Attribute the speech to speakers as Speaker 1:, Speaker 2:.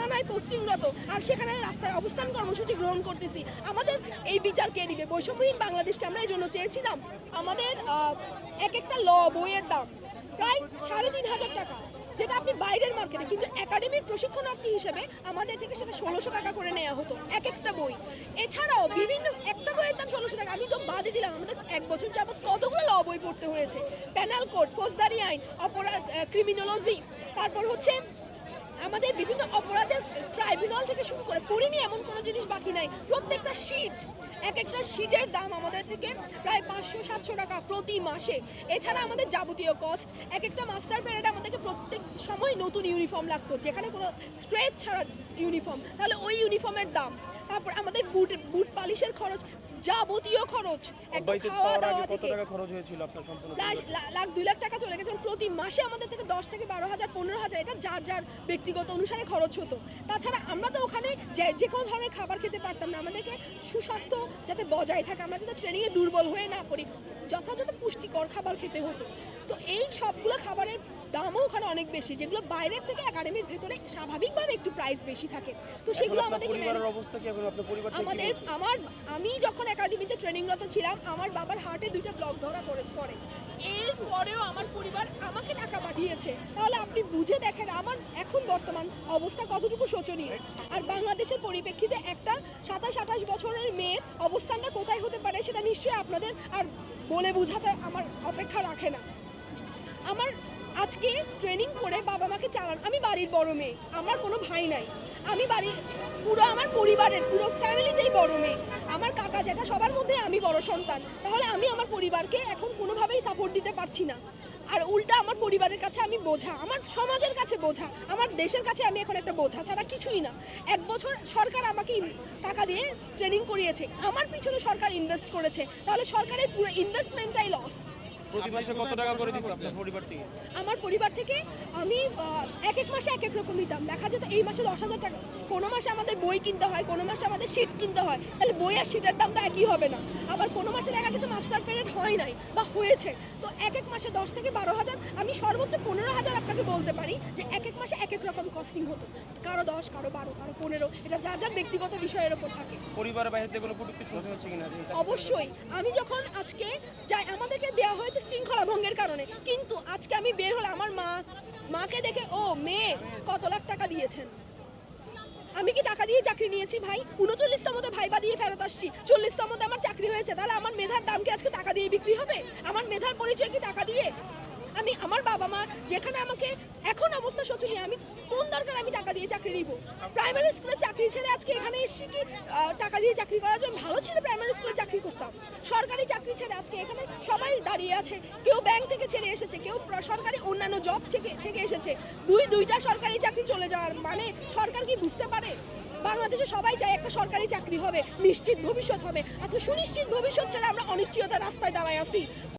Speaker 1: থানায় পোস্টিংরত আর সেখানে রাস্তায় অবস্থান কর্মসূচি গ্রহণ করতেছি। আমাদের এই বিচার কে দিবে? বৈষম্যহীন বাংলাদেশকে আমরা এই জন্য চেয়েছিলাম। আমাদের এক একটা ল বইয়ের দাম প্রায় 3,500 টাকা, যেটা আপনি বাইরের মার্কেটে, কিন্তু একাডেমির প্রশিক্ষণার্থী হিসেবে আমাদের থেকে সেটা 1600 টাকা করে নেওয়া হতো এক একটা বই। এছাড়াও বিভিন্ন একটা বইয়ের দাম 1600 টাকা। আমি তো বাদই দিলাম, আমাদের 1 বছর যাবত কতগুলো ল বই পড়তে হয়েছে। পেনাল কোড, ফৌজদারি আইন, অপরাধ, ক্রিমিনোলজি, তারপর হচ্ছে আমাদের বিভিন্ন অপরাধের ট্রাইব্যুনাল থেকে শুরু করে পড়িনি এমন কোনো জিনিস বাকি নাই। প্রত্যেকটা শিট, এক একটা শিটের দাম আমাদের থেকে প্রায় 500-700 টাকা প্রতি মাসে। এছাড়া আমাদের যাবতীয় কস্ট, এক একটা মাস্টার প্যারেডে আমাদেরকে প্রত্যেক সময় নতুন ইউনিফর্ম লাগতো, যেখানে কোনো স্ট্রেচ ছাড়া ইউনিফর্ম, তাহলে ওই ইউনিফর্মের দাম। তারপর আমাদের বুট পালিশের খরচ, যাবতীয় খরচ, একদম খাওয়া দাওয়া থেকে লাখ 2 লাখ টাকা চলে গেছে। প্রতি মাসে আমাদের থেকে 10 থেকে 12,000 15,000 এটা যার যার ব্যক্তিগত অনুসারে খরচ হতো। তাছাড়া আমরা তো ওখানে যে কোনো ধরনের খাবার খেতে পারতাম না। আমাদেরকে সুস্বাস্থ্য যাতে বজায় থাকে, আমরা যাতে ট্রেনিংয়ে দুর্বল হয়ে না পড়ি, যথাযথ পুষ্টিকর খাবার খেতে হতো। তো এই সবগুলো খাবারের দামও ওখানে অনেক বেশি, যেগুলো বাইরের থেকে একাডেমির ভেতরে স্বাভাবিকভাবে একটু প্রাইস বেশি থাকে। তো সেগুলো আমাদেরকে আমি যখন একাডেমিতে ট্রেনিংরত ছিলাম, আমার বাবার হার্টে 2টা ব্লক ধরা পড়ে। এরপরেও আমার পরিবার আমাকে টাকা পাঠিয়েছে। তাহলে আপনি বুঝে দেখেন আমার এখন বর্তমান অবস্থা কতটুকু শোচনীয়। আর বাংলাদেশের পরিপ্রেক্ষিতে একটা 27-28 বছরের মেয়ের অবস্থানটা কোথায় হতে পারে সেটা নিশ্চয়ই আপনাদের আর বলে বোঝাতে আমার অপেক্ষা রাখে না। আমার আজকে ট্রেনিং করে বাবা মাকে চালান, আমি বাড়ির বড় মেয়ে, আমার কোনো ভাই নাই, আমি বাড়ির আমার পরিবারের পুরো ফ্যামিলিতেই বড় মেয়ে। আমার কাকা যেটা সবার মধ্যে আমি বড় সন্তান। তাহলে আমি আমার পরিবারকে এখন কোনোভাবেই সাপোর্ট দিতে পারছি না। আর উল্টা আমার পরিবারের কাছে আমি বোঝা, আমার সমাজের কাছে বোঝা, আমার দেশের কাছে আমি এখন একটা বোঝা ছাড়া কিছুই না। 1 বছর সরকার আমাকে টাকা দিয়ে ট্রেনিং করিয়েছে, আমার পিছনে সরকার ইনভেস্ট করেছে, তাহলে সরকারের পুরো ইনভেস্টমেন্টটাই লস।
Speaker 2: প্রতি মাসে কত টাকা করে দিত আপনার পরিবার থেকে?
Speaker 1: আমার পরিবার থেকে আমি এক এক মাসে এক এক রকম নিতাম। দেখা যেত এই মাসে 10,000 টাকা, কোনো মাসে আমাদের বই কিনতে হয়, কোনো মাসে আমাদের শিট কিনতে হয়, তাহলে বই আর শিটের দাম তো একই হবে না। আবার কোনো মাসে দেখা গেছে মাস্টার পেরেড হয় নাই বা হয়েছে, তো এক এক মাসে 10 থেকে 12,000, আমি সর্বোচ্চ 15,000 আপনাকে বলতে পারি যে এক এক মাসে এক এক রকম কস্টিং হতো। কারো 10, কারো 12, কারো 15, এটা যার যার ব্যক্তিগত বিষয়ের ওপর থাকে।
Speaker 2: পরিবারের বাইরে থেকে কোনো কটূক্তি শুনতে হচ্ছে কিনা?
Speaker 1: অবশ্যই। আমি যখন আজকে যাই, আমাদেরকে দেওয়া হয়েছে শৃঙ্খলা ভঙ্গের কারণে, কিন্তু আজকে আমি বের হলে আমার মাকে দেখে, ও মেয়ে কত লাখ টাকা দিয়েছেন। আমি কি টাকা দিয়ে চাকরি নিয়েছি ভাই? 39তমতে ভাইবা দিয়ে ফেরত আসছি, 40তমতে আমার চাকরি হয়েছে। তাহলে আমার মেধার দাম কি আজকে টাকা দিয়ে বিক্রি হবে? আমার মেধার পরিচয় কি টাকা দিয়ে? আমি আমার বাবা মা যেখানে আমাকে এখন অবস্থা শোচনীয়, আমি কোন দরকার আমি টাকা দিয়ে চাকরি নিব? প্রাইমারি স্কুলে চাকরি ছেড়ে আজকে এখানে এসেছি কি টাকা দিয়ে চাকরি করার জন্য? ভালো ছিল প্রাইমারি স্কুলে চাকরি করতাম। সরকারি চাকরি ছেড়ে আজকে এখানে সবাই দাঁড়িয়ে আছে, কেউ ব্যাংক থেকে ছেড়ে এসেছে, কেউ সরকারি অন্যান্য জব থেকে এসেছে। দুইটা সরকারি চাকরি চলে যাওয়ার মানে সরকার কি বুঝতে পারে? বাংলাদেশে সবাই চায় একটা সরকারি চাকরি হবে, নিশ্চিত ভবিষ্যৎ হবে। আজকে সুনিশ্চিত ভবিষ্যৎ ছাড়া আমরা অনিশ্চয়তার রাস্তায় দাঁড়ায় আছি।